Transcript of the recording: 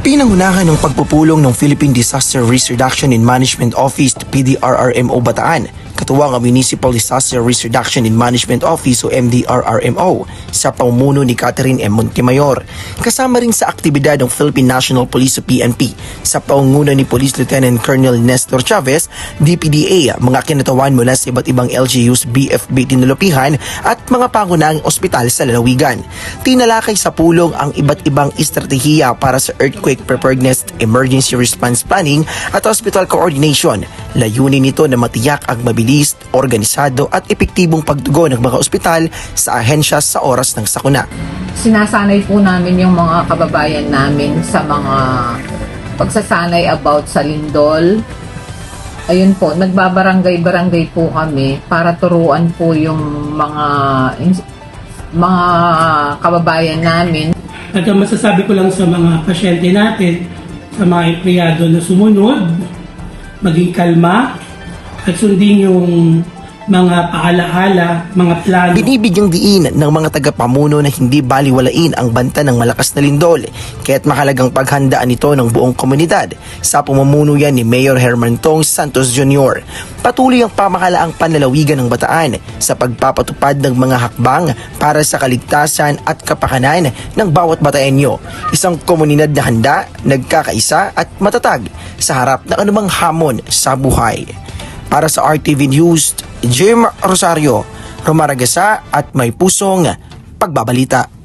Pinangunahan ng pagpupulong ng Philippine Disaster Risk Reduction and Management Office PDRRMO Bataan, katuwang ang Municipal Disaster Risk Reduction and Management Office o MDRRMO sa pamumuno ni Catherine M. Montemayor. Kasama rin sa aktibidad ng Philippine National Police o PNP sa pangunguna ni Police Lieutenant Colonel Nestor Chavez, DPDA, mga kinatawan mula sa iba't ibang LGUs, BFB tinulupihan at mga pangunahing ospital sa lalawigan. Tinalakay sa pulong ang iba't ibang estratehiya para sa earthquake preparedness, emergency response planning at hospital coordination. Layunin nito na matiyak ang mabilis, organisado at epektibong pagtugon ng mga ospital sa ahensya sa oras ng sakuna. Sinasanay po namin yung mga kababayan namin sa mga pagsasanay about sa lindol. Ayun po, nagbabarangay-barangay po kami para turuan po yung mga kababayan namin. At ang masasabi ko lang sa mga pasyente natin, sa mga empleyado na sumunod, maging kalma at sundin yung mga paalaala, mga plano. Binibigyang diin ng mga tagapamuno na hindi baliwalain ang banta ng malakas na lindol, kaya't mahalagang paghandaan ito ng buong komunidad. Sa pamumuno yan ni Mayor Herman Tong Santos Jr. Patuloy ang pamakalaang panlalawigan ng Bataan sa pagpapatupad ng mga hakbang para sa kaligtasan at kapakanan ng bawat Bataenyo. Isang komunidad na handa, nagkakaisa at matatag sa harap ng anumang hamon sa buhay. Para sa RTV News, Jim Rosario, Rumaragasa at may pusong pagbabalita.